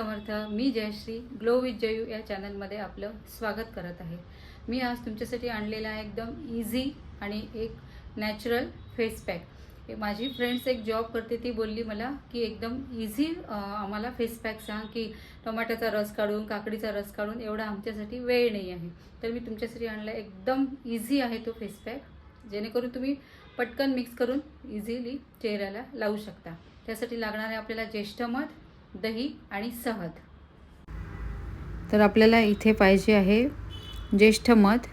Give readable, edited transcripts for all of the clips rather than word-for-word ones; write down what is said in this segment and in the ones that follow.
समर्थ. मी Jayashree glow with Jayu या चॅनलमध्ये आपलं स्वागत करत आहे. मी आज तुमच्यासाठी आणलेला आहे एकदम इझी आणि एक नॅचरल फेस पॅक. माझी फ्रेंड्स एक जॉब करते, ती बोलली मला की एकदम इझी आम्हाला फेस पॅक सांग, की टोमॅटोचा रस काढून काकडीचा रस काढून एवढा आमच्यासाठी वेळ नाही आहे. तर मी तुमच्यासाठी आणला एकदम इझी आहे तो फेस पॅक, जेणेकरून तुम्ही पटकन मिक्स करून इझिली चेहऱ्याला लावू शकता. त्यासाठी लागणारे आपल्याला ज्येष्ठ मध, दही आणि शहद. तर आपल्याला इथे पाहिजे आहे ज्येष्ठ मध,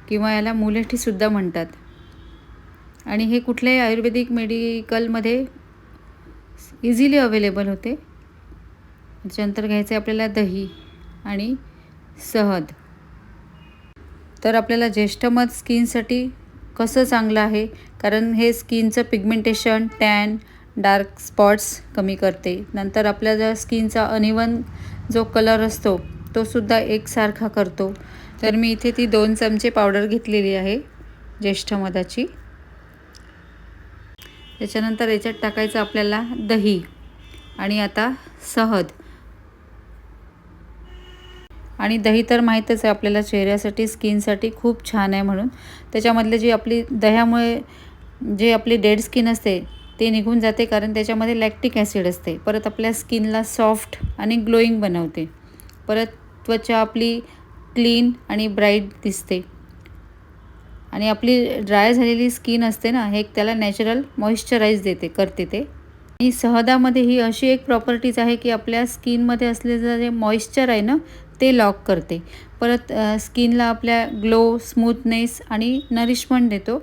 किंवा याला मुलठीसुद्धा म्हणतात, आणि हे कुठल्याही आयुर्वेदिक मेडिकलमध्ये इझिली अवेलेबल होते. त्याच्यानंतर घ्यायचं आहे आपल्याला दही आणि शहद. तर आपल्याला ज्येष्ठ मध स्किनसाठी कसं चांगलं आहे, कारण हे स्किनचं पिगमेंटेशन, टॅन, डार्क स्पॉट्स कमी करते. नंतर आपल्या स्किनचा अनइवन जो कलर असतो तो सुद्धा एकसारखा करतो. तर मी इथे ती 2 चमचे पावडर घेतलेली आहे ज्येष्ठ मधाची. त्याच्यानंतर याच्यात टाकायचं आपल्याला दही आणि आता शहद. आणि दही तर माहीतच आहे आपल्याला चेहऱ्यासाठी, स्किनसाठी खूप छान आहे म्हणून. त्याच्यामधले जी आपली दह्यामुळे जे आपली डेड स्किन असते ते निघून जाते, कारण त्याच्यामध्ये लॅक्टिक ॲसिड असते. परत आपल्या स्किनला सॉफ्ट आणि ग्लोईंग बनवते. परत त्वचा आपली क्लीन आणि ब्राईट दिसते. आणि आपली ड्राय झालेली स्किन असते ना, हे त्याला नॅचरल मॉइश्चराईज करते ते. आणि शहदामध्ये ही अशी एक प्रॉपर्टीज आहे की आपल्या स्किनमध्ये असलेलं जे मॉइश्चर आहे ना ते लॉक करते. परत स्किनला आपल्या ग्लो, स्मूथनेस आणि नरिशमेंट देतो.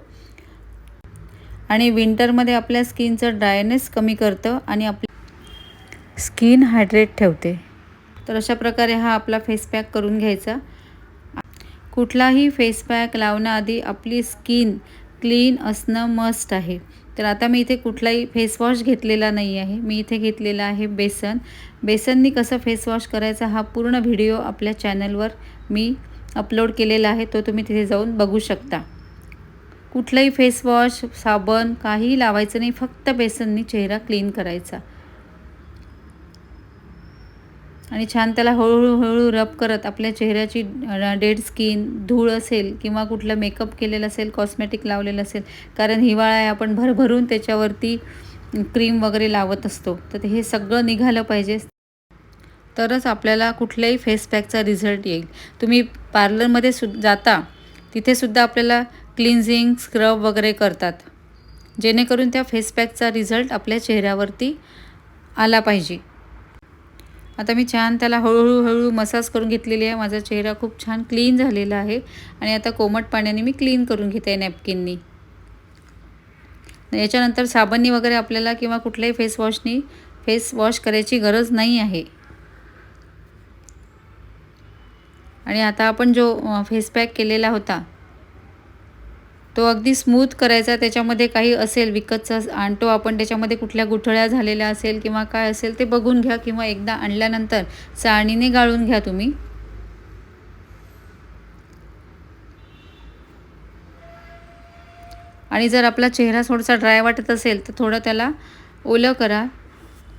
आणि विंटरमध्ये आपल्या स्किनचं ड्रायनेस कमी करतं आणि आपली स्किन हायड्रेट ठेवते. तर अशा प्रकारे हा आपला फेस पॅक करून घ्यायचा. कुठलाही फेस पॅक लावण्याआधी आपली स्किन क्लीन असणं मस्ट आहे. तर आता मी इथे कुठलाही फेसवॉश घेतलेला नाही आहे. मी इथे घेतलेला आहे बेसन. बेसननी कसं फेसवॉश करायचा हा पूर्ण व्हिडिओ आपल्या चॅनलवर मी अपलोड केलेला आहे, तो तुम्ही तिथे जाऊन बघू शकता. कुठलाही फेसवॉश, साबण काहीही लावायचं नाही, फक्त बेसननी चेहरा क्लीन करायचा. आणि छान त्याला हळूहळू रब करत आपल्या चेहऱ्याची डेड स्किन, धूळ असेल किंवा कुठलं मेकअप केलेलं असेल, कॉस्मेटिक लावलेलं असेल, कारण हिवाळा आहे, आपण भरभरून त्याच्यावरती क्रीम वगैरे लावत असतो, तर हे सगळं निघालं पाहिजे, तरच आपल्याला कुठल्याही फेस पॅकचा रिझल्ट येईल. तुम्ही पार्लरमध्ये जाता, तिथेसुद्धा आपल्याला क्लिन्झिंग, स्क्रब वगैरे करतात, जेणेकरून त्या फेस पॅकचा रिझल्ट आपल्या चेहऱ्यावरती आला पाहिजे. आता मी छान त्याला हळूहळू मसाज करून घेतलेली आहे. माझा चेहरा खूप छान क्लीन झालेला आहे. आणि आता कोमट पाण्याने मी क्लीन करून घेते आहे नॅपकिननी. याच्यानंतर साबणनी वगैरे आपल्याला किंवा कुठल्याही फेसवॉशनी फेस वॉश करायची गरज नाही आहे. आणि आता आपण जो फेस पॅक केलेला होता तो अगदी स्मूथ करायचा. त्याच्यामध्ये काही असेल विकतचा आणतो आपण, त्याच्यामध्ये कुठल्या गुठळ्या झालेल्या असेल किंवा काय असेल ते बघून घ्या, किंवा एकदा आणल्यानंतर चाळणीने गाळून घ्या तुम्ही. आणि जर आपला चेहरा थोडासा ड्राय वाटत असेल तर थोडं त्याला ओलं करा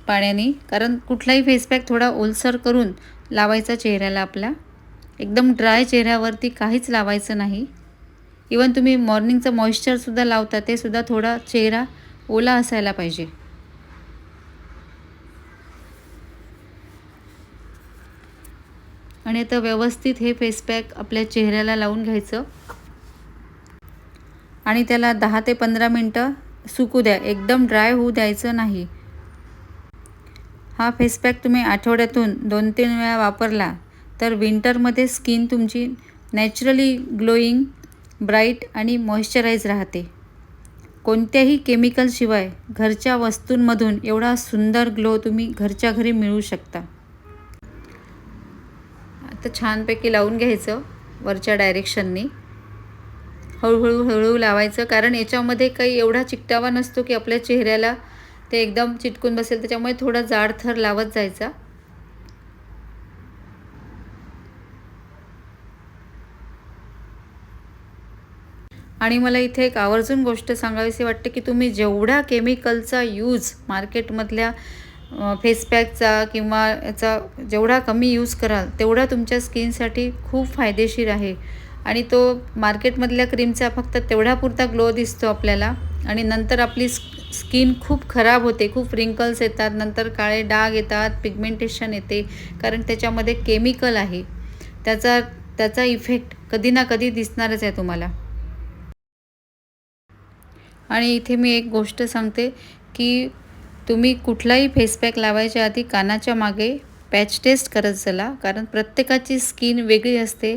पाण्याने, कारण कुठलाही फेस पॅक थोडा ओलसर करून लावायचा चेहऱ्याला आपला. एकदम ड्राय चेहऱ्यावरती काहीच लावायचं नाही. इवन तुम्ही मॉर्निंगचं मॉइश्चरसुद्धा लावता, ते सुद्धा थोडा चेहरा ओला असायला पाहिजे. आणि आता व्यवस्थित हे फेस पॅक आपल्या चेहऱ्याला लावून घ्यायचं आणि त्याला 10 ते 15 मिनटं सुकू द्या. एकदम ड्राय होऊ द्यायचं नाही. हा फेस पॅक तुम्ही आठवड्यातून 2-3 वेळा वापरला तर विंटरमध्ये स्किन तुमची नॅचरली ग्लोईंग, ब्राईट आणि मॉइश्चराईज राहते. कोणत्याही केमिकलशिवाय घरच्या वस्तूंमधून एवढा सुंदर ग्लो तुम्ही घरच्या घरी मिळवू शकता. आता छानपैकी लावून घ्यायचं वरच्या डायरेक्शननी. हळूहळू लावायचं, कारण याच्यामध्ये काही एवढा चिकटावा नसतो की आपल्या चेहऱ्याला ते एकदम चिटकून बसेल. त्याच्यामुळे थोडा जाड थर लावत जायचा. आणि मला इथे एक आवर्जून गोष्ट सांगावीशी वाटते की तुम्ही जेवढा केमिकलचा यूज मार्केटमधल्या फेस पॅकचा किंवा याचा जेवढा कमी यूज कराल तेवढा तुमच्या स्किनसाठी खूप फायदेशीर आहे. आणि तो मार्केटमधल्या क्रीमचा फक्त तेवढापुरता ग्लो दिसतो आपल्याला आणि नंतर आपली स्किन खूप खराब होते, खूप रिंकल्स येतात, नंतर काळे डाग येतात, पिगमेंटेशन येते, कारण त्याच्यामध्ये केमिकल आहे. त्याचा त्याचा इफेक्ट कधी ना कधी दिसणारच आहे तुम्हाला. आणि इथे मी एक गोष्ट सांगते की तुम्ही कुठलाही फेस पॅक लावायच्या आधी कानाच्या मागे पॅच टेस्ट करत चला, कारण प्रत्येकाची स्किन वेगळी असते.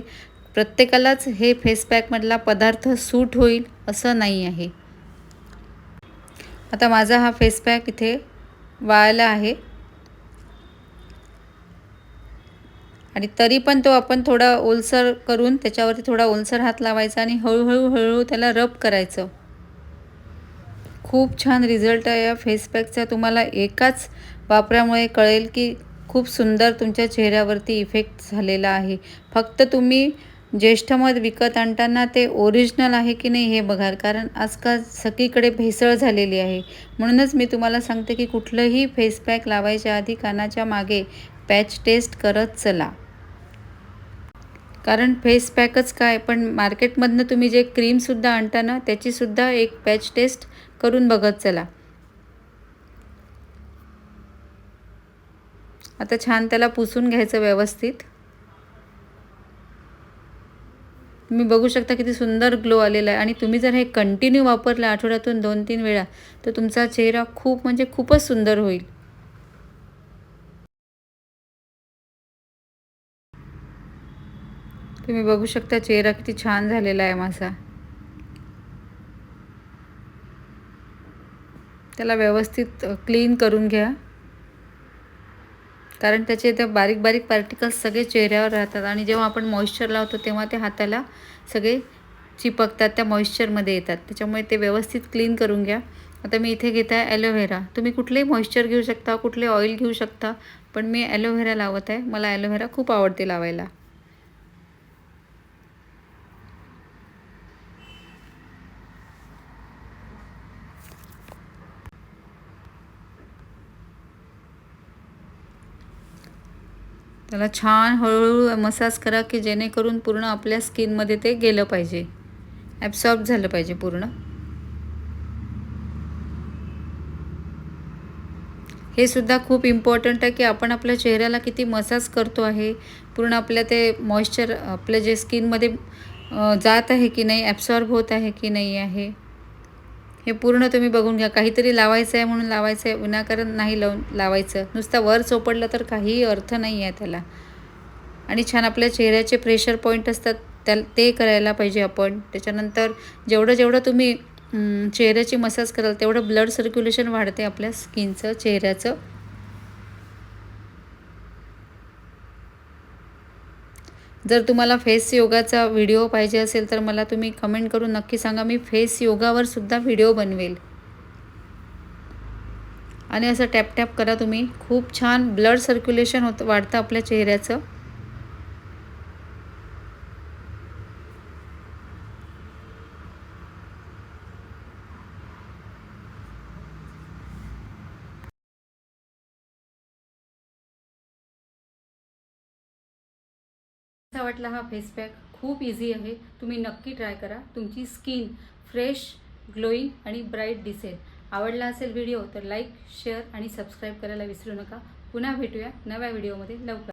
प्रत्येकालाच हे फेस पॅकमधला पदार्थ सूट होईल असं नाही आहे. आता माझा हा फेस पॅक इथे वाळला आहे आणि तरी पण तो आपण थोडा ओलसर करून त्याच्यावरती थोडा ओलसर हात लावायचा आणि हळूहळू त्याला रब करायचं. खूप छान रिझल्ट आहे या फेस पॅकचा. तुम्हाला एकाच वापरामुळे कळेल की खूप सुंदर तुमच्या चेहऱ्यावरती इफेक्ट झालेला आहे. फक्त तुम्ही ज्येष्ठमध विकत आणताना ते ओरिजिनल आहे की नाही हे बघा, कारण आजकाल सगळीकडे भेसळ झालेली आहे. म्हणूनच मी तुम्हाला सांगते की कुठलंही फेस पॅक लावायच्या आधी कानाच्या मागे पॅच टेस्ट करत चला. कारण फेस पॅकच काय, पण मार्केटमधनं तुम्ही जे क्रीमसुद्धा आणता ना त्याचीसुद्धा एक पॅच टेस्ट करून बघत चला. आता छान त्याला पुसून घ्यायचं व्यवस्थित. तुम्ही बघू शकता किती सुंदर ग्लो आलेला आहे. आणि तुम्ही जर हे कंटिन्यू वापरलं आठवड्यातून 2-3 वेळा तर तुमचा चेहरा खूप म्हणजे खूपच सुंदर होईल. तुम्ही बघू शकता चेहरा किती छान झालेला आहे माझा. त्याला व्यवस्थित क्लीन करून घ्या, कारण त्याचे ते बारीक बारीक पार्टिकल्स सगळे चेहऱ्यावर राहतात आणि जेव्हा आपण मॉइश्चर लावतो तेव्हा ते हाताला सगळे चिपकतात, त्या मॉइश्चरमध्ये येतात. त्याच्यामुळे ते व्यवस्थित क्लीन करून घ्या. आता मी इथे घेत आहे ॲलोव्हेरा. तुम्ही कुठलेही मॉइश्चर घेऊ शकता, कुठले ऑइल घेऊ शकता, पण मी ॲलोव्हेरा लावत आहे. मला ॲलोव्हेरा खूप आवडते लावायला. त्याला छान हळूहळू मसाज करा की जेणेकरून पूर्ण आपल्या स्किनमध्ये ते गेलं पाहिजे, ॲब्सॉर्ब झालं पाहिजे पूर्ण. हे सुद्धा खूप इम्पॉर्टंट आहे की आपण आपल्या चेहऱ्याला किती मसाज करतो आहे, पूर्ण आपल्या ते मॉइश्चर आपल्या जे स्किनमध्ये जात आहे की नाही, ॲब्सॉर्ब होत आहे की नाही आहे, हे पूर्ण तुम्ही बघून घ्या. काहीतरी लावायचं आहे म्हणून लावायचं आहे, विनाकारण नाही लावायचं. नुसतं वर चोपडलं तर काहीही अर्थ नाही आहे त्याला. आणि छान आपल्या चेहऱ्याचे प्रेशर पॉईंट असतात ते करायला पाहिजे आपण. त्याच्यानंतर जेवढं जेवढं तुम्ही चेहऱ्याची मसाज कराल तेवढं ब्लड सर्क्युलेशन वाढते आपल्या स्किनचं, चेहऱ्याचं. जर तुम्हाला फेस योगाचा व्हिडिओ पाहिजे असेल तर मला तुम्ही कमेंट करून नक्की सांगा. मी फेस योगावर सुद्धा व्हिडिओ बनवेल. आणि असं टॅप टॅप करा तुम्ही. खूप छान ब्लड सर्क्युलेशन वाढतं आपल्या चेहऱ्याचं. कसा वाटला हा फेस पॅक? खूप इझी आहे, तुम्ही नक्की ट्राय करा. तुमची स्किन फ्रेश, ग्लोईंग आणि ब्राईट दिसेल. आवडला असेल व्हिडिओ तर लाईक, शेअर आणि सबस्क्राईब करायला विसरू नका. पुन्हा भेटूया नव्या व्हिडिओमध्ये लवकर.